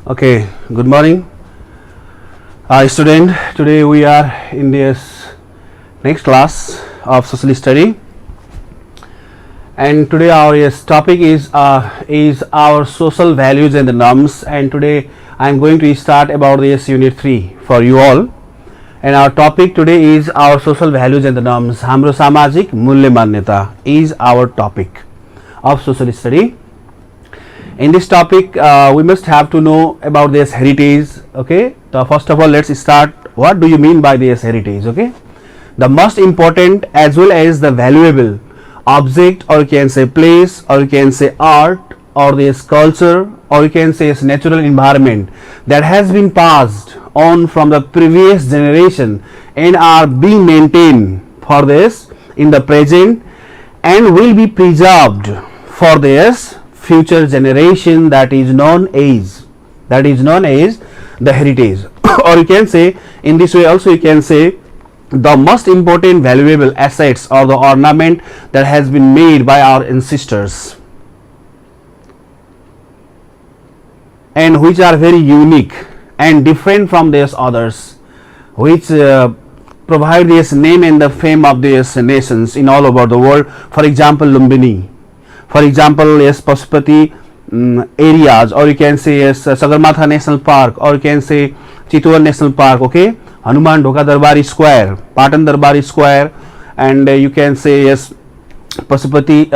Okay, good morning, student. Today we are in this next class of social study, and today our topic is our social values and the norms. And today I am going to start about this unit 3 for you all. And our topic today is our social values and the norms. हाम्रो सामाजिक मूल्य मान्यता is our topic of social study. In this topic we must have to know about this heritage. Okay, so first of all let's start, what do you mean by this heritage? Okay, the most important as well as the valuable object, or you can say place, or you can say art, or this culture, or you can say its natural environment that has been passed on from the previous generation and are being maintained for this in the present and will be preserved for this future generation, that is known as the heritage. Or you can say in this way also, you can say the most important valuable assets or the ornament that has been made by our ancestors and which are very unique and different from these others, which provide this name and the fame of these nations in all over the world. For example, Lumbini, for example, yes, Pashupati areas, or you can say yes, Sagarmatha National Park, or you can say Chittor National Park. Okay, Hanuman Dhoka Darbari Square, Patan Darbari Square, and you can say yes, Pashupati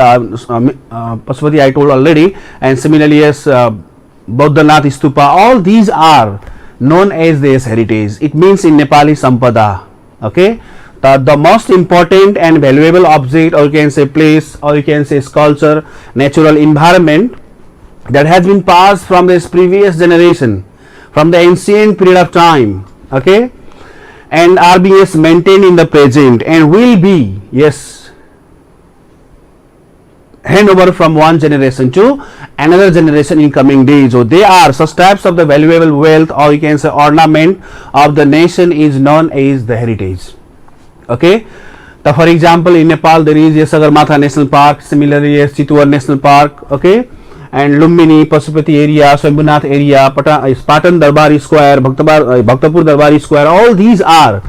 I told already, and similarly yes, Bodhanath Stupa. All these are known as this heritage. It means in Nepali Sampada. Okay, the most important and valuable object, or you can say place, or you can say sculpture, natural environment that has been passed from this previous generation, from the ancient period of time. Okay, and are being maintained in the present and will be hand over from one generation to another generation in coming days. So they are such types of the valuable wealth, or you can say ornament of the nation is known as the heritage. Okay, so for example in Nepal there is Sagarmatha National Park, similarly Chittor National Park. Okay, and Lumbini, Pashupati area, Swambhunath area, Patan Darbari Square, Bhaktapur Darbari Square. All these are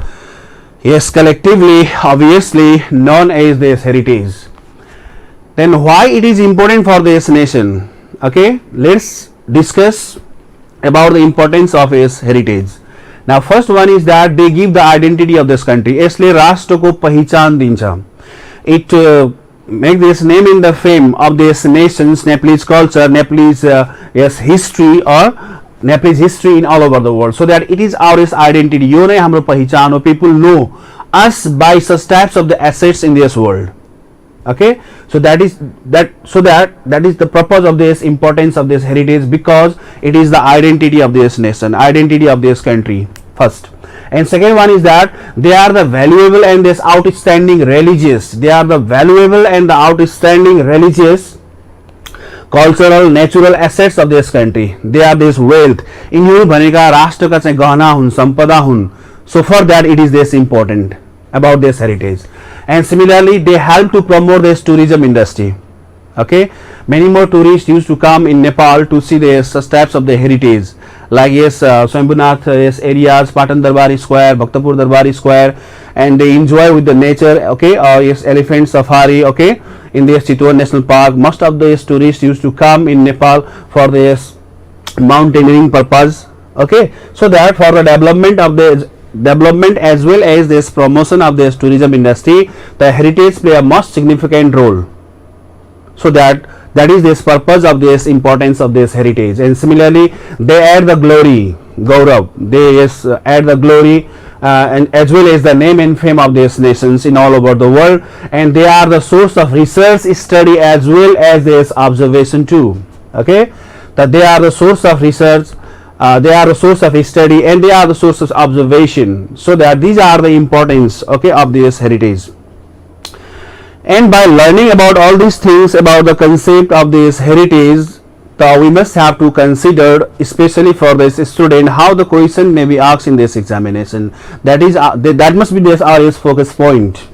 collectively obviously known as this heritage. Then why it is important for this nation? Okay, let's discuss about the importance of its heritage. Now first one is that they give the identity of this country. यसले राष्ट्रको पहिचान दिन्छ. It make this name in the fame of this nation's Nepalese culture, Nepalese history, or Nepalese history in all over the world, so that it is our identity. यो नै हाम्रो पहिचान हो. People know us by such types of the assets in this world. Okay, so that is the purpose of this importance of this heritage, because it is the identity of this nation, identity of this country first. And second one is that they are the valuable and this outstanding religious, they are the valuable and the outstanding religious, cultural, natural assets of this country. They are this wealth. यिनीहरू भनेका राष्ट्रका चाहिँ गहना हुन्, सम्पदा हुन्. So for that it is this important about this heritage. And similarly they help to promote this tourism industry. Okay, many more tourists used to come in Nepal to see the such types of the heritage, like Swambhunath areas, Patan Darbari Square, Bhaktapur Darbari Square, and they enjoy with the nature. Okay, elephant safari. Okay, in this Chittor National Park, most of these tourists used to come in Nepal for this mountaineering purpose. Okay, so that for the development as well as this promotion of this tourism industry, the heritage play a most significant role. So that is this purpose of this importance of this heritage. And similarly they add the glory, Gaurav, they add the glory and as well as the name and fame of these nations in all over the world, and they are the source of research study as well as this observation too. Okay, that they are the source of research, they are the source of study, and they are the source of observation. So that these are the importance, okay, of this heritage. And by learning about all these things about the concept of this heritage, we must have to consider, especially for this student, how the question may be asked in this examination. That is that must be this our focus point.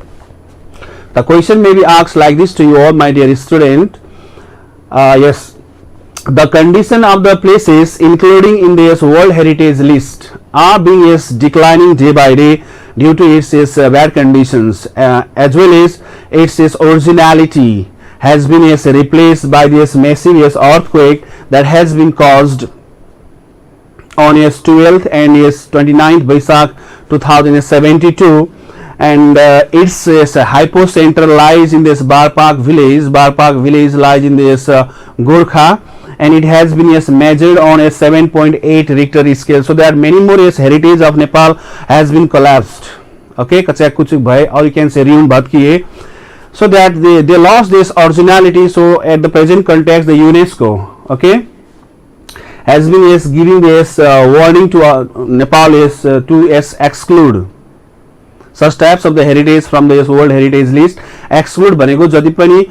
The question may be asked like this to you all, my dear student. the condition of the places including in this World Heritage list are being declining day by day due to its bad conditions, as well as its originality has been replaced by this massive earthquake that has been caused on 12th and 29th Baisakh 2072, and its hypocenter lies in this Barpak village. Barpak village lies in this Gorkha, and it has been measured on a 7.8 Richter scale. So there are many more heritage of Nepal has been collapsed. Okay, kachak kuchuk bhai, or you can say ruin bhatkiye. So that they lost this originality. So at the present context, the UNESCO, okay, has been giving this warning to Nepal to exclude such types of the heritage from the World Heritage list. Exclude भनेको जति पनि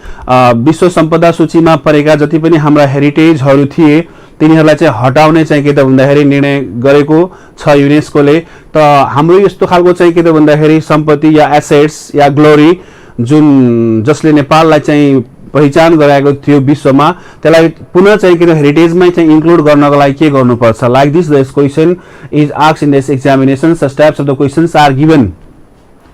विश्व सम्पदा सूचीमा परेका जति पनि हाम्रा हेरिटेजहरू थिए तिनीहरूलाई चाहिँ हटाउने चाहिँ के त भन्दाखेरि निर्णय गरेको छ युनेस्कोले। त हाम्रो यस्तो खालको चाहिँ के त भन्दाखेरि सम्पत्ति या एसेट्स या ग्लोरी जुन जसले नेपाललाई चाहिँ पहिचान गराएको थियो विश्वमा, त्यसलाई पुनः चाहिँ के त हेरिटेजमै चाहिँ इन्क्लुड गर्नको लागि के गर्नुपर्छ? Like this question is asked in this examination. Such types of the questions are given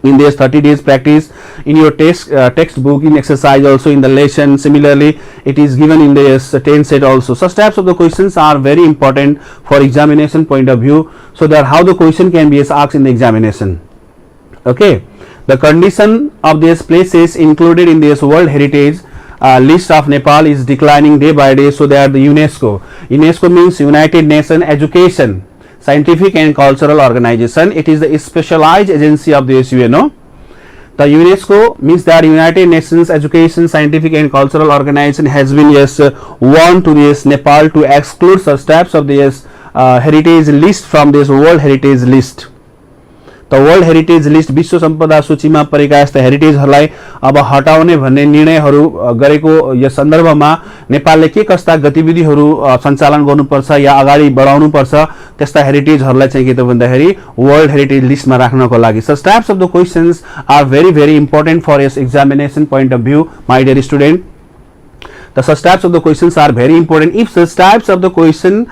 in this 30 days practice in your textbook, in exercise, also in the lesson. Similarly, it is given in this 10 set also. Such types of the questions are very important for examination point of view, so that how the question can be asked in the examination. Okay, the condition of these places included in this World Heritage list of Nepal is declining day by day. So that the UNESCO means United Nations Education, Scientific and Cultural Organization. It is the specialized agency of the UNO. The UNESCO means that United Nations Education, Scientific and Cultural Organization has been warned to this Nepal to exclude such types of this heritage list from this World Heritage list. The World Heritage list विश्व सम्पदा सूचीमा परेका यस्ता हेरिटेजहरूलाई अब हटाउने भन्ने निर्णयहरू गरेको यस सन्दर्भमा नेपालले के कस्ता गतिविधिहरू सञ्चालन गर्नुपर्छ या अगाडि बढाउनुपर्छ त्यस्ता हेरिटेजहरूलाई चाहिँ के त भन्दाखेरि वर्ल्ड हेरिटेज लिस्टमा राख्नको लागि. Such types of the questions are very important for your examination point of view, my dear student. The such types of the questions are very important. If such types of the question,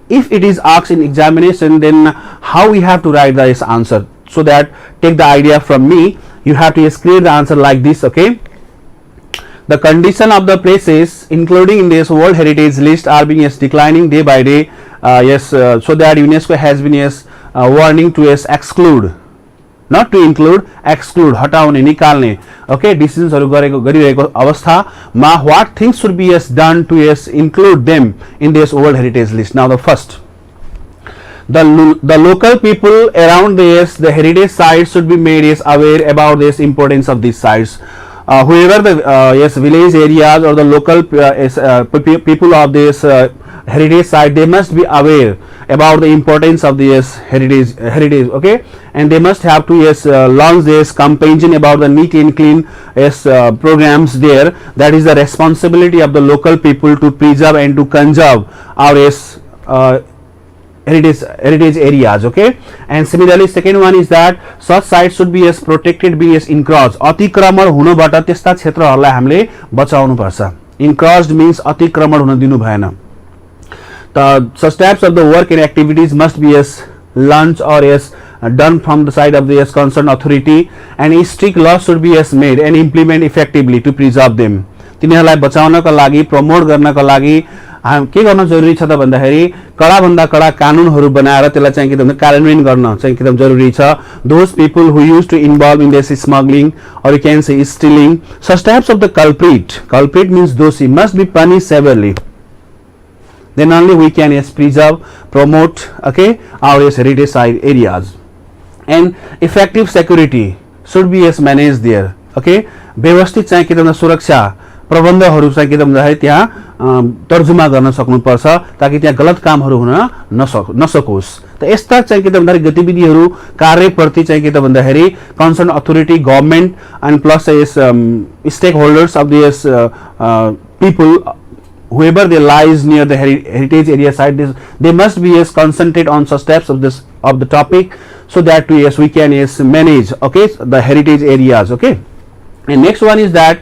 if it is asked in examination, then how we have to write this answer? So that take the idea from me, you have to create the answer like this. Okay, the condition of the places including in this World Heritage list are being declining day by day. So that UNESCO has been warning to exclude, not to include, exclude, हटाउने, निकाल्ने. Okay, decisions गरिरहेको अवस्थामा what things should be done to include them in this World Heritage list. Now the first, the local people around the heritage sites should be made aware about this importance of these sites. Whoever the village areas or the local people of this heritage site, they must be aware about the importance of this heritage. Okay, and they must have to launch this campaign about the neat and clean programs there. That is the responsibility of the local people to preserve and to conserve our heritage areas. Okay, and similarly second one is that such sites should be protected, be encroached. अतिक्रमण हुनबाट त्यस्ता क्षेत्रहरूलाई हामीले बचाउनु पर्छ. Encroached means अतिक्रमण हुन दिनु भएन. The such types of the work and activities must be launched or done from the side of the concerned authority, and a strict law should be made and implement effectively to preserve them. तिनीहरूलाई बचाउनको लागि, promote गर्नको लागि के गर्न जरुरी छ त भन्दाखेरि कडा भन्दा कडा कानुनहरू बनाएर त्यसलाई चाहिँ के त कार्यान्वयन गर्न चाहिँ के त जरुरी छ. Those people who used to involve in this smuggling or you can say stealing, such types of the culprit means doshi, must be punished severely. Then only we can preserve, promote, okay, our heritage site areas. And effective security should be managed there. Okay, व्यवस्थित चाहिँ के त सुरक्षा प्रबन्धहरू चाहिँ के त भन्दाखेरि त्यहाँ तर्जुमा गर्न सक्नुपर्छ ताकि त्यहाँ गलत कामहरू हुन नसकोस्. त यस्ता चाहिँ के त भन्दाखेरि गतिविधिहरू कार्यप्रति चाहिँ के त भन्दाखेरि concern authority, government and plus stakeholders of this people, whoever they lies near the heritage area site, they must be concentrate on such steps of the topic, so that we can manage, okay, the heritage areas. Okay, and next one is that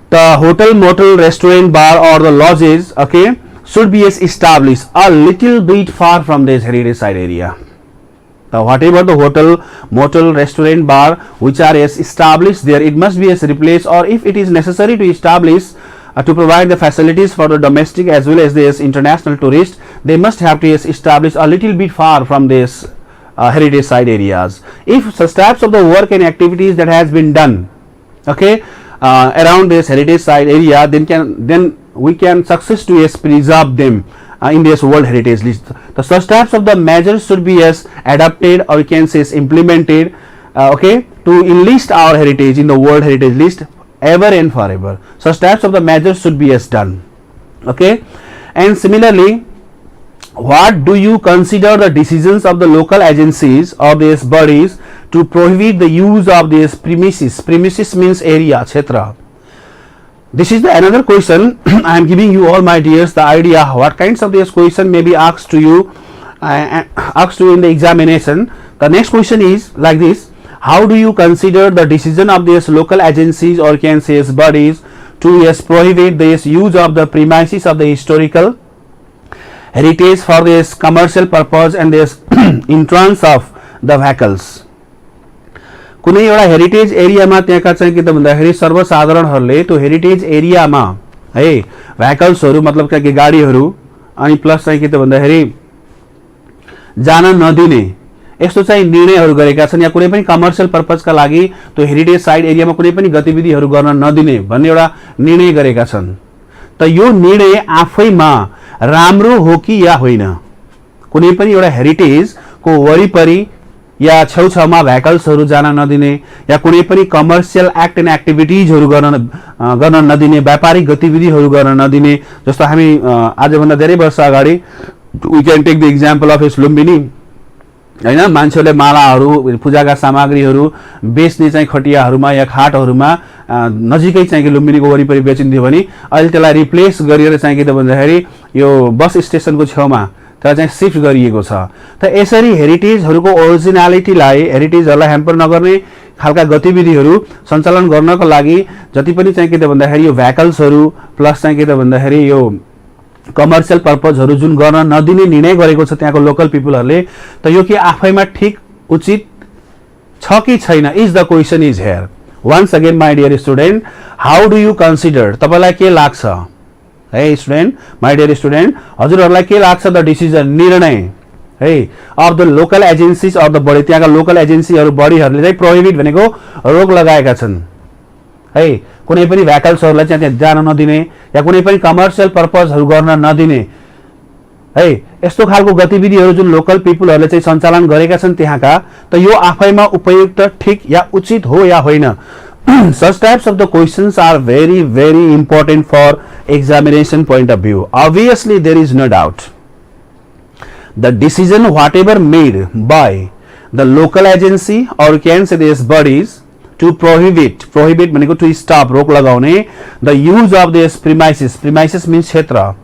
the hotel, motel, restaurant, bar or the lodges, okay, should be established a little bit far from this heritage site area. Whatever the hotel, motel, restaurant, bar which are established there, it must be replaced, or if it is necessary to establish to provide the facilities for the domestic as well as this international tourists, they must have to establish a little bit far from this heritage site areas. If such types of the work and activities that has been done, okay, around this heritage site area, then we can success to preserve them in this World Heritage List. The such types of the measures should be adapted, or we can say implemented, okay, to enlist our heritage in the World Heritage List ever and forever. Such types of the measures should be done, okay. And similarly, what do you consider the decisions of the local agencies or these bodies to prohibit the use of these premises? Premises means area, kshetra. This is another question. I am giving you all, my dears, the idea what kinds of this question may be asked to you in the examination. The next question is like this: how do you consider the decision of these local agencies or can say bodies to prohibit this use of the premises of the historical heritage for this commercial purpose and this entrance of the vehicles? कुनै एउटा heritage एरियामा त्यहाँका चाहिँ के त भन्दाखेरि सर्वसाधारणहरूले त्यो heritage एरियामा है भेहिकल्सहरू मतलब के गाडीहरू अनि प्लस चाहिँ के त भन्दाखेरि जान नदिने यस्तो चाहिँ निर्णयहरू गरेका छन्, या कुनै पनि कमर्शियल पर्पजका लागि त्यो हेरिटेज साइट एरियामा कुनै पनि गतिविधिहरू गर्न नदिने भन्ने एउटा निर्णय गरेका छन्। त यो निर्णय आफैमा राम्रो हो कि या होइन? कुनै पनि एउटा हेरिटेजको वरिपरि या छेउछाउमा भेहिकल्सहरू जान नदिने या कुनै पनि कमर्शियल एक्ट एन्ड एक्टिभिटिजहरू गर्न नदिने, व्यापारिक गतिविधिहरू गर्न नदिने, जस्तो हामी आजभन्दा धेरै वर्ष अगाडि we can take the example of यस लुम्बिनी हैन, मान्छेहरूले मालाहरू पूजाका सामग्रीहरू बेच्ने चाहिँ खटियाहरूमा या खाटहरूमा नजिकै चाहिँ लुम्बिनीको वरिपरि बेचिन्थ्यो भने अहिले त्यसलाई रिप्लेस गरेर चाहिँ के त भन्दाखेरि यो बस स्टेसनको छेउमा त्यसलाई चाहिँ शिफ्ट गरिएको छ। त यसरी हेरिटेजहरूको ओरिजिनालिटीलाई, हेरिटेजहरूलाई ह्याम्पर नगर्ने खालका गतिविधिहरू सञ्चालन गर्नको लागि जति पनि चाहिँ के त भन्दाखेरि यो भेहिकल्सहरू प्लस चाहिँ के त भन्दाखेरि यो कमर्शियल पर्पजहरू जुन गर्न नदिने निर्णय गरेको छ त्यहाँको लोकल पिपलहरूले, त यो के आफैमा ठिक उचित छ कि छैन? Is the question is here. Once again my dear student, how do you consider? तपाईँलाई के लाग्छ है स्टुडेन्ट, माई डियर स्टुडेन्ट, हजुरहरूलाई के लाग्छ द डिसिजन, निर्णय है of the local agencies of the body, त्यहाँका लोकल एजेन्सीहरू बडीहरूले चाहिँ प्रोहिबिट भनेको रोक लगाएका छन् है, कुनै पनि भेहिकल्सहरूलाई चाहिँ त्यहाँ जान नदिने या कुनै पनि कमर्शियल पर्पजहरू गर्न नदिने है, यस्तो खालको गतिविधिहरू जुन लोकल पिपलहरूले चाहिँ सञ्चालन गरेका छन् त्यहाँका, त यो आफैमा उपयुक्त, ठिक या उचित हो या होइन? Such types of the questions are very important for examination point of view. Obviously there is no doubt the decision whatever made by the local agency or can say these bodies to prohibit भनेको to stop, रोक लगाउने, the use of this premises means क्षेत्र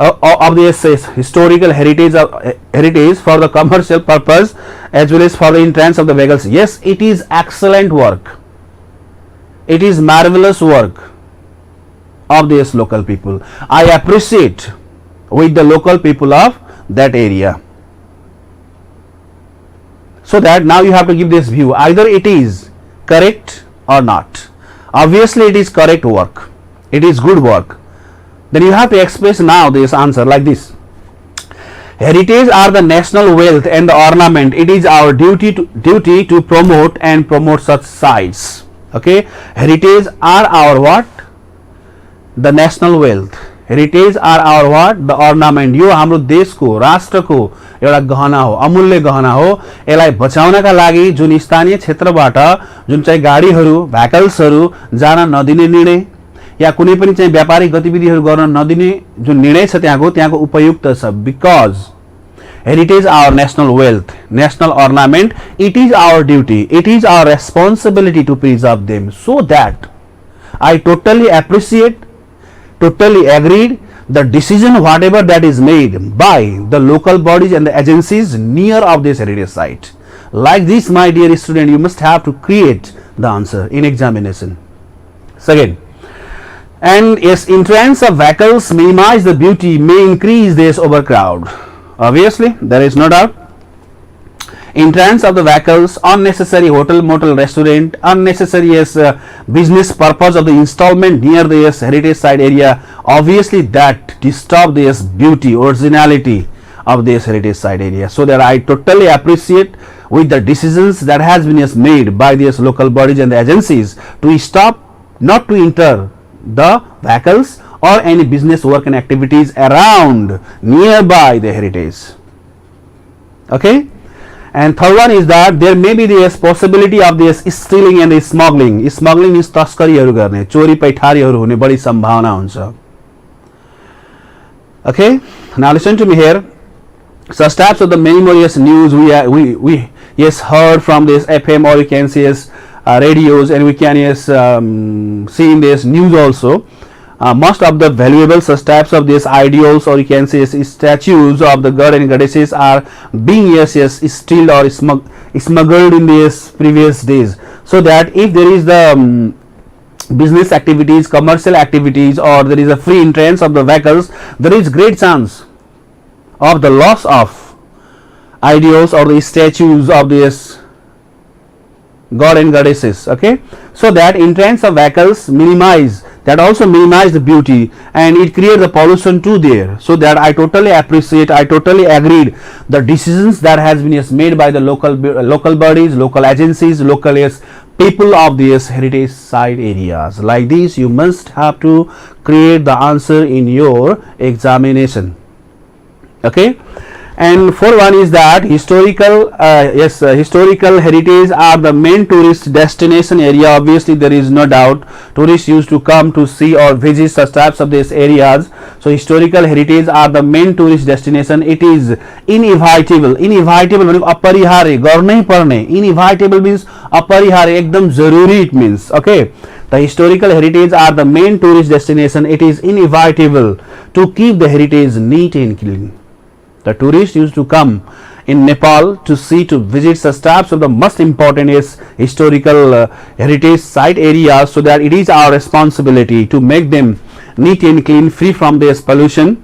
of this historical heritage for the commercial purpose as well as for the entrance of the vehicles. Yes, it is excellent work. It is marvelous work of these local people. I appreciate with the local people of that area. So that now you have to give this view, either it is correct or not. Obviously it is correct work, it is good work. Then you have to express now this answer like this: heritage are the national wealth and the ornament. It is our duty to promote such sites. Okay, heritage are our what? The national wealth. Heritage are our what? The ornament. यो हाम्रो देशको, राष्ट्रको एउटा गहना हो, अमूल्य गहना हो। यसलाई बचाउनका लागि जुन स्थानीय क्षेत्रबाट जुन चाहिँ गाडीहरू, भेहिकल्सहरू जान नदिने निर्णय या कुनै पनि चाहिँ व्यापारिक गतिविधिहरू गर्न नदिने जुन निर्णय छ त्यहाँको उपयुक्त छ। Because heritage our national wealth, national ornament, it is our duty, it is our responsibility to preserve them. So that I totally appreciate, totally agreed the decision whatever that is made by the local bodies and the agencies near of this heritage site. Like this, my dear student, you must have to create the answer in examination. Second, And yes, entrance of vehicles minimize the beauty, may increase this overcrowd. Obviously, there is no doubt. Entrance of the vehicles, unnecessary hotel, motel, restaurant, unnecessary business purpose of the installment near the heritage site area. Obviously, that disturb the beauty, originality of this heritage site area. So that I totally appreciate with the decisions that has been made by these local bodies and the agencies to stop, not to enter the vehicles or any business work and activities around nearby the heritage. Okay. And third one is that there may be this possibility of this stealing and smuggling. Smuggling means तस्करीहरू गर्ने, चोरी पैठारीहरू हुने बढी सम्भावना हुन्छ. Okay, now listen to me here. Such types of the many more news we heard from this FM, or you can see radios, and we can see in this news also. Most of the valuable such types of these ideals, or you can say statues of the god and goddesses, are being stolen or smuggled in these previous days. So that if there is the business activities, commercial activities, or there is a free entrance of the vehicles, there is great chance of the loss of ideals or the statues of this god and goddesses. Okay, so that entrance of vehicles minimize, that also minimize the beauty, and it creates the pollution too there. So that I totally appreciate, I totally agreed the decisions that has been made by the local bodies, local agencies, local people of these heritage site areas. Like this, you must have to create the answer in your examination. Okay. And fourth one is that historical historical heritage are the main tourist destination area. Obviously, there is no doubt tourists used to come to see or visit such types of these areas. So historical heritage are the main tourist destination. It is inevitable. Inevitable means अपरिहार्य, गर्नै पर्ने. Inevitable means अपरिहार्य, एकदम जरूरी it means. Okay. The historical heritage are the main tourist destination. It is inevitable to keep the heritage neat and clean. The tourists used to come in Nepal to see, to visit such types of the most important historical heritage site areas, so that it is our responsibility to make them neat and clean, free from this pollution,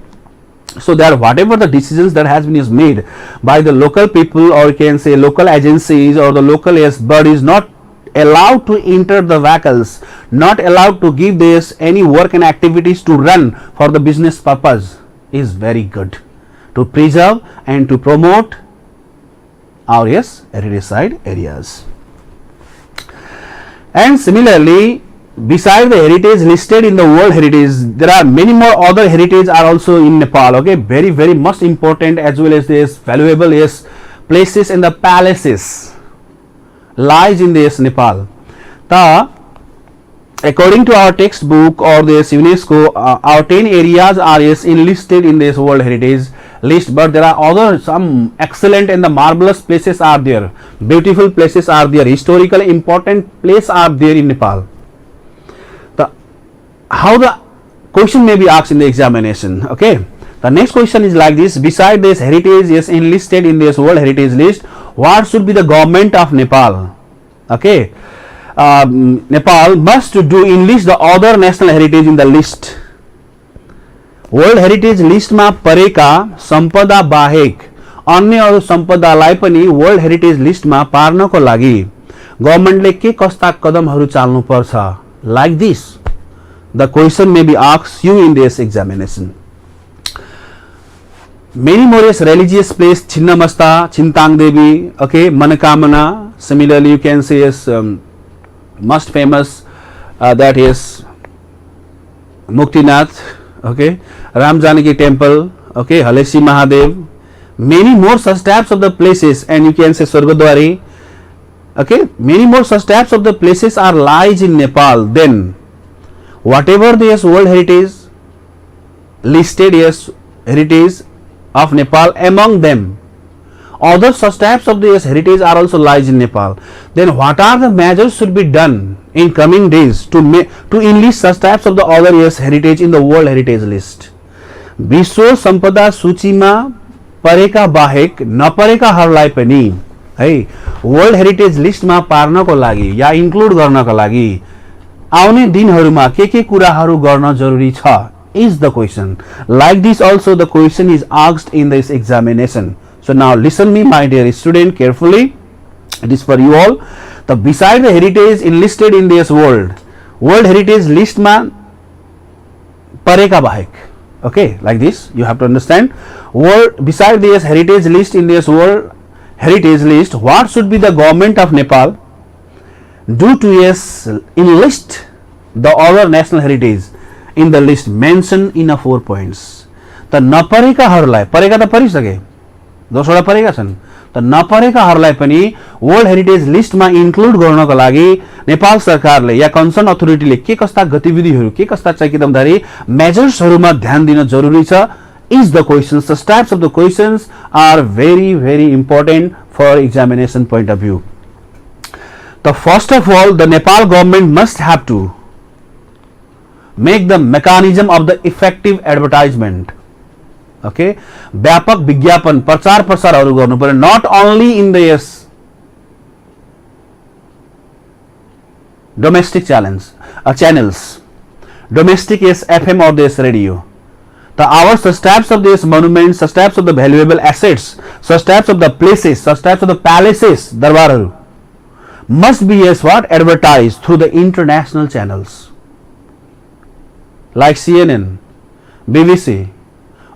so that whatever the decisions that has been made by the local people, or you can say local agencies or the local bodies, not allowed to enter the vehicles, not allowed to give this any work and activities to run for the business purpose, is very good to preserve and to promote our heritage site areas. And similarly, beside the heritage listed in the World Heritage, there are many more other heritage are also in Nepal. Okay, very very most important as well as this valuable places and the palaces lies in this Nepal. According to our textbook or this UNESCO, our 10 areas are enlisted in this World Heritage list, but there are other some excellent and the marvelous places are there, beautiful places are there, historical important place are there in Nepal. How the question may be asked in the examination. Okay, the next question is like this: beside this heritage enlisted in this World Heritage list, what should be the government of Nepal? Okay, Nepal must do enlist the other national heritage in the list. World heritage लिस्टमा परेका सम्पदा बाहेक अन्य अरु सम्पदालाई पनि world heritage लिस्टमा पार्नको लागि गभर्नमेन्टले के कस्ता कदमहरू चाल्नु पर्छ? Like this the question may be asked you in this examination. Many more religious place, Chinnamasta, Chintang Devi, okay, Manakamana. Similarly, you can say most famous that is Muktinath, okay, Ram Janaki temple, okay, Halesi Mahadev. Many more such types of the places, and you can say Swargadwari, okay. Many more such types of the places are lies in Nepal. Then, whatever this World Heritage listed, yes, heritage of Nepal, among them other such types of this heritage are also lies in Nepal. Then what are the measures should be done in coming days to enlist such types of the other heritage in the World Heritage list? विश्व सम्पदा सूचीमा परेका बाहेक नपरेकाहरूलाई पनि है world heritage लिस्टमा पार्नको लागि या इन्क्लुड गर्नको लागि आउने दिनहरुमा के कुराहरु गर्न जरुरी छ is the question. Like this also the question is asked in this examination. So now listen me my dear student carefully. It is for you all. The beside the heritage enlisted in this world heritage list ma pareka bahek. Okay, like this you have to understand. World beside this heritage list in this world heritage list, what should be the government of Nepal do to yes enlist the other national heritage in the list mentioned in a 4 points. त नपरेकाहरूलाई परेका त परिसके 10वटा परेका छन् त नपरेकाहरूलाई पनि world heritage लिस्टमा include गर्नको लागि नेपाल सरकारले या कन्सर्न अथोरिटीले के कस्ता गतिविधिहरू के कस्ता चाहिँ किदमधारी मेजर्सहरूमा ध्यान दिन जरुरी छ is the questions. The types of the questions are very important for examination point of view. The first of all, the Nepal government must have to make the mechanism of the effective advertisement. Okay, व्यापक विज्ञापन प्रचार प्रसारहरू गर्नु पर्यो, not only in the yes domestic channels, domestic yes FM or this radio. The hours, such types of these monuments, such types of the valuable assets, such types of the places, such types of the palaces, darbaru must be yes what advertised through the international channels like CNN, BBC,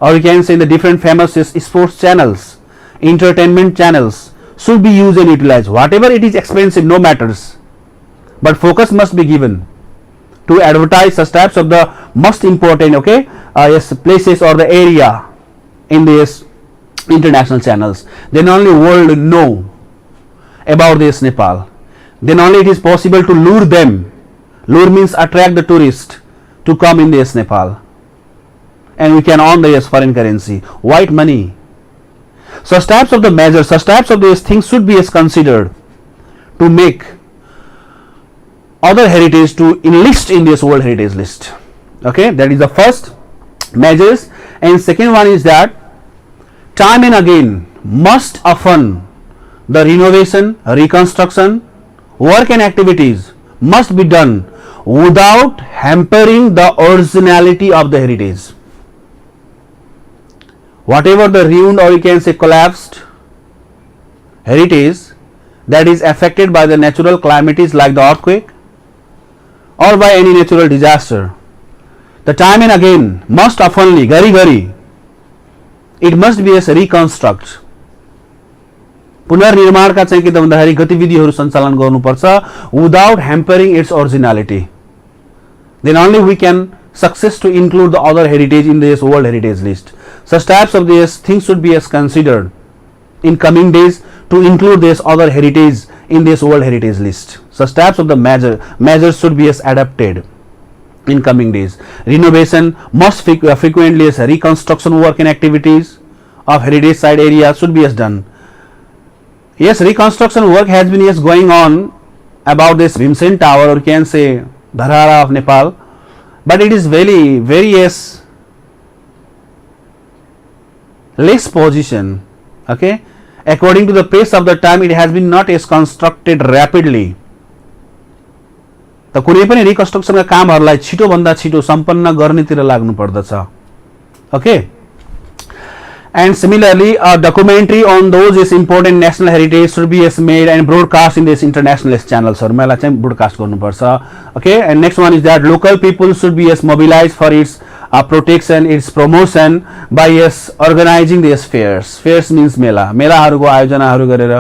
or you can say the different famous sports channels, entertainment channels should be used and utilized. Whatever it is expensive, no matters, but focus must be given to advertise such types of the most important yes places or the area in these international channels. Then only world know about this Nepal. Then only it is possible to lure them. Lure means attract the tourist to come in this Nepal, and we can earn the yes foreign currency, white money. Such types of the measures, such types of these things should be as considered to make other heritage to enlist in this world heritage list. Okay, that is the first measures. And second one is that time and again must often the renovation, reconstruction, work and activities must be done without hampering the originality of the heritage. Whatever the ruined or you can say collapsed heritage that is affected by the natural calamities like the earthquake or by any natural disaster, the time and again must oftenly gari it must be as reconstruct, पुनर्निर्माणका चाहिँ के त भन्दाखेरि गतिविधिहरू सञ्चालन गर्नुपर्छ without hampering its originality. Then only we can success to include the other heritage in this world heritage list. Such types of these things should be as considered in coming days to include this other heritage in this world heritage list. Such types of the measures should be as adapted in coming days. Renovation must frequently as reconstruction work and activities of heritage site area should be as done. Yes, reconstruction work has been yes going on about this Bhimsen Tower or can say Dharara of Nepal, but it is very yes less position. Okay, according to the pace of the time, it has been not as constructed rapidly. त कुनै पनि रिकन्स्ट्रक्सनका कामहरूलाई छिटो भन्दा छिटो सम्पन्न गर्नेतिर लाग्नु पर्दछ. Okay, and similarly a documentary on those is important national heritage should be as made and broadcast in this international channels हरूमा यसलाई चाहिँ broadcast गर्नुपर्छ. Okay, and next one is that local people should be as mobilized for its protection, its promotion by yes organizing these fairs. Fairs means मेलाहरूको आयोजनाहरू गरेर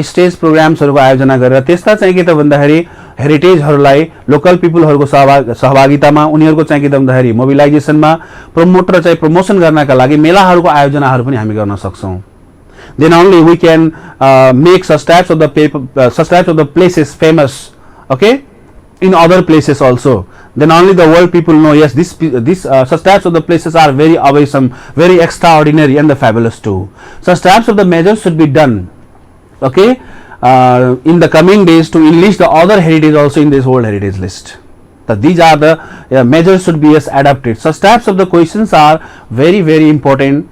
stage प्रोग्राम्सहरूको आयोजना गरेर त्यस्ता चाहिँ के त भन्दाखेरि हेरिटेजहरूलाई लोकल पिपलहरूको सहभागितामा उनीहरूको चाहिँ के त भन्दाखेरि मोबिलाइजेसनमा प्रमोट र चाहिँ प्रमोसन गर्नका लागि मेलाहरूको आयोजनाहरू पनि हामी गर्न सक्छौं. Then only we can make such types of the places famous, okay, in other places also. Then only the world people know yes this such types of the places are very awesome, very extraordinary and the fabulous too. Such types of the measures should be done, okay, in the coming days to enlist the other heritage also in this world heritage list. That these are the measures should be as adapted. Such types of the questions are very important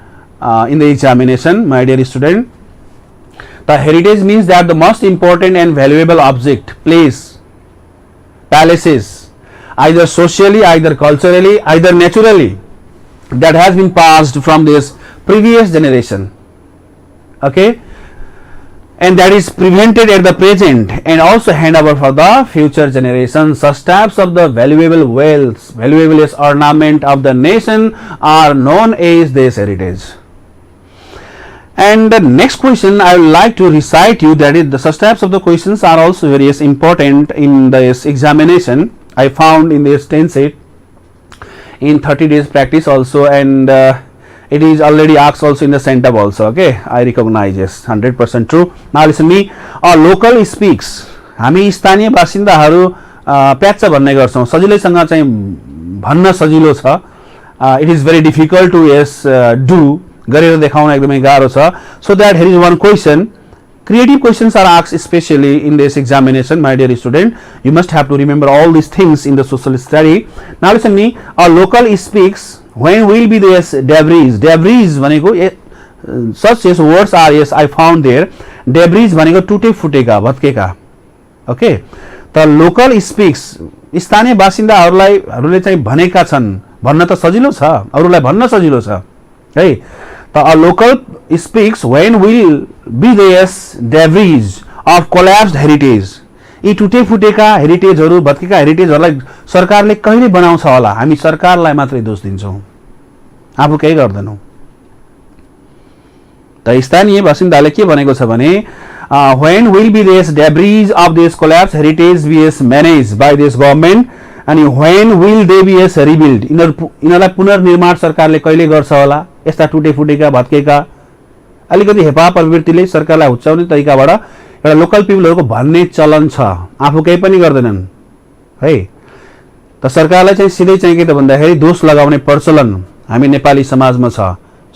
in the examination, my dear student. The heritage means that the most important and valuable object, place, palaces, either socially, either culturally, either naturally, that has been passed from this previous generation, okay, and that is prevented at the present and also hand over for the future generations. Such types of the valuable wealth, valuable ornament of the nation are known as this heritage. And the next question I would like to recite you, that is the such types of the questions are also very important in this examination. I found in this 10 set in 30 days practice also, and it is already asked also in the center also, okay. I recognize, yes, 100% true. Now listen me, a local speaks, हामी स्थानीय बासिन्दाहरू प्याच्च भन्ने गर्छौं, सजिलैसँग चाहिँ भन्न सजिलो छ. It is very difficult to yes do, गरेर देखाउन एकदमै गाह्रो छ. So that here is one question. Creative questions are asked especially in this examination, my dear student. You must have to remember all these things in the social study. Now listen me, a local speaks, when will be this debris? Debris भनेको such yes words are yes I found there. Debris भनेको टुटे फुटेका भत्केका, okay. The local speaks, स्थानीय बासिन्दाहरूले चाहिँ भनेका छन्, भन्न त सजिलो छ, अरूलाई भन्न सजिलो छ है. A local speaks when will be this debris of collapsed heritage. यी टुटे फुटेका हेरिटेजहरू, भत्केका हेरिटेजहरूलाई सरकारले कहिले बनाउँछ होला? हामी सरकारलाई मात्रै दोष दिन्छौं, आफू केही गर्दैनौं. त स्थानीय बासिन्दाले के भनेको छ भने when will be this debris of this collapsed heritage be managed by this government, अनि when will they be rebuilt? यिनीहरूलाई पुनर्निर्माण सरकारले कहिले गर्छ होला? यस्ता टुटे फुटेका भत्केका अलिकति हेपा प्रवृत्तिले सरकारलाई हुच्याउने तरिकाबाट एउटा लोकल पिपलहरुको भन्ने चलन छ, आफू केही पनि गर्दैनन् है. त सरकारलाई चाहिँ सिधै चाहिँ के त भन्दाखेरि दोष लगाउने प्रचलन हामी नेपाली समाजमा छ.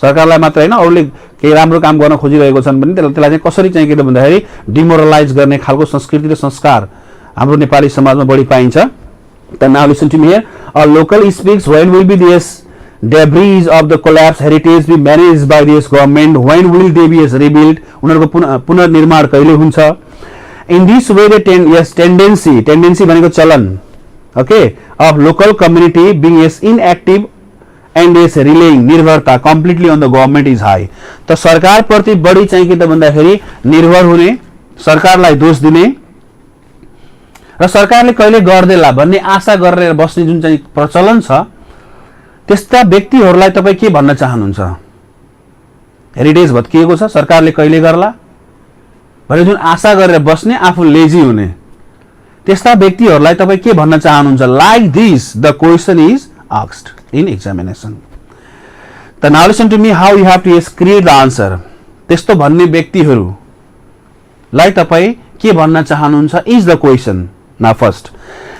सरकारलाई मात्र हैन, अरूले केही राम्रो काम गर्न खोजिरहेको छन् भने त्यसलाई चाहिँ कसरी चाहिँ के त भन्दाखेरि डिमोरलाइज गर्ने खालको संस्कृति र संस्कार हाम्रो नेपाली समाजमा बढी पाइन्छ. त now listen to me here, a local speaks when will be this debris of the collapsed heritage be managed by this government, when will they be rebuilt, उनीहरुको पुनर्निर्माण कहिले हुन्छ. In this way the tendency भनेको चलन, okay, of local community being is inactive and is relying, निर्भरता completely on the government is high. त सरकार प्रति बढी चाहिँ के त भन्दाखेरि निर्भर हुने, सरकारलाई दोष दिने र सरकारले कहिले गर्देला भन्ने आशा गरेर बस्ने जुन चाहिँ प्रचलन छ, त्यस्ता व्यक्तिहरूलाई तपाई के भन्न चाहनुहुन्छ? हेरिटेज भत्किएको छ, सरकारले कहिले गर्ला भने जुन आशा गरेर बस्ने, आफू लेजी हुने, त्यस्ता व्यक्तिहरूलाई तपाई के भन्न चाहनुहुन्छ? Like this the question is asked in examination. The now listen to me how you have to create the answer. त्यस्तो भन्ने व्यक्तिहरूलाई तपाई के भन्न चाहनुहुन्छ is the question. Now first,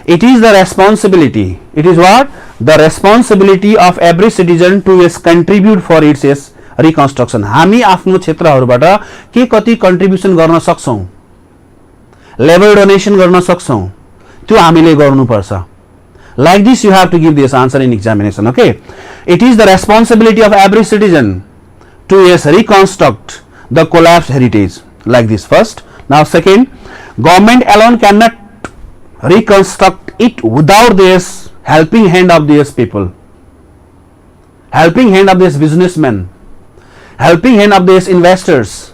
it is the responsibility. It is what? The responsibility of every citizen to contribute for its reconstruction. हामी आफ्नो क्षेत्रहरूबाट के कति कन्ट्रिब्युसन गर्न सक्छौं, लेबर डोनेसन गर्न सक्छौं, त्यो हामीले गर्नुपर्छ. Like this you have to give this answer in examination, okay. It is the responsibility of every citizen to reconstruct the collapsed heritage. Like this first. Now second, government alone cannot reconstruct it without this helping hand of these people, helping hand of these businessmen, helping hand of these investors.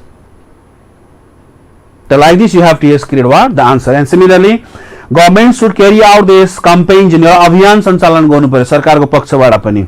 So like this you have to create what? The answer. And similarly government should carry out this campaign, अभियान सञ्चालन गर्नु पर्यो सरकारको पक्षबाट पनि,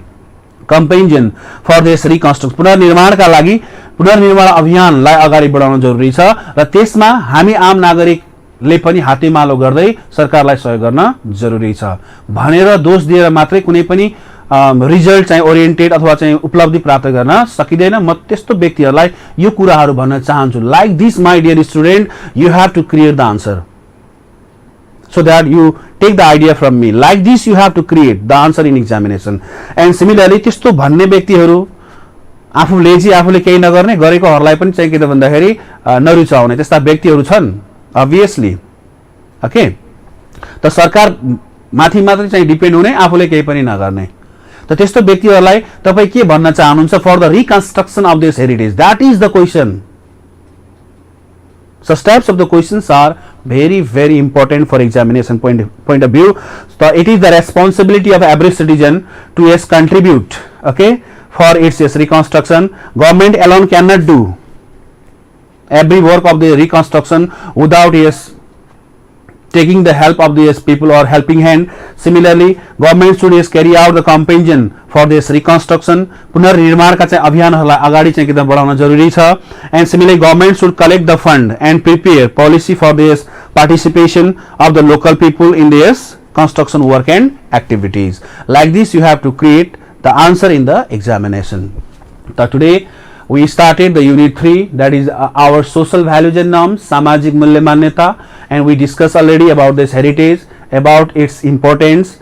campaign for this reconstruction, पुनर्निर्माणका लागि पुनर्निर्माण अभियानलाई अगाडि बढाउन जरुरी छ र त्यसमा हामी आम नागरिकले पनि हातेमालो गर्दै सरकारलाई सहयोग गर्न जरुरी छ. भनेर दोष दिएर मात्रै कुनै पनि रिजल्ट चाहिँ ओरिएन्टेड अथवा चाहिँ उपलब्धि प्राप्त गर्न सकिदैन. म त्यस्तो व्यक्तिहरूलाई यो कुराहरू भन्न चाहन्छु. Like this my dear student, you have to create the answer so that you take the idea from me. Like this you have to create the answer in examination. And similarly त्यस्तो भन्ने व्यक्तिहरू आफू lazy, आफूले केही नगर्ने, गरेकोहरूलाई पनि चाहिँ के त भन्दाखेरि नरुचाउने त्यस्ता व्यक्तिहरू छन् obviously, okay. त सरकार माथि मात्रै चाहिँ डिपेन्ड हुने, आफूले केही पनि नगर्ने. त त्यस्तो व्यक्तिहरूलाई तपाई के भन्न चाहनुहुन्छ? For the reconstruction of this heritage, that is the question. Such types of the questions are very important for examination point of view. So it is the responsibility of every citizen to yes contribute, okay, for its yes reconstruction. Government alone cannot do every work of the reconstruction without yes taking the help of the yes people or helping hand. Similarly, government should yes carry out the campaign for this reconstruction. पुनर्निर्माण का चाहिँ अभियानहरूलाई अगाडि चाहिँ एकदम बढाउन जरुरी छ. And similarly, government should collect the fund and prepare policy for this participation of the local people in this construction work and activities. Like this, you have to create the answer in the examination. So today we started the unit 3, that is our social values and norms, samajik mulya manyata, and we discussed already about this heritage, about its importance.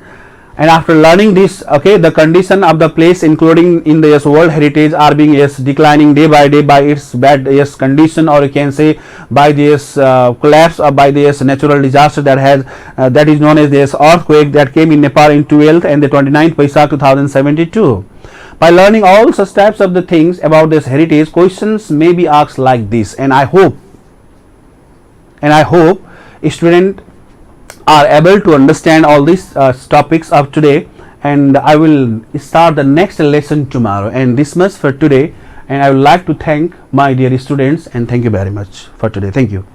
And after learning this, okay, the condition of the place including in the yes world heritage are being yes declining day by day by its bad yes condition, or you can say by this collapse or by this natural disaster that has that is known as this earthquake that came in Nepal in 12th and the 29th Baisakh 2072. By learning all such types of the things about this heritage, questions may be asked like this, and I hope students are able to understand all these topics of today, and I will start the next lesson tomorrow. And this much for today, and I would like to thank my dear students, and thank you very much for today. Thank you.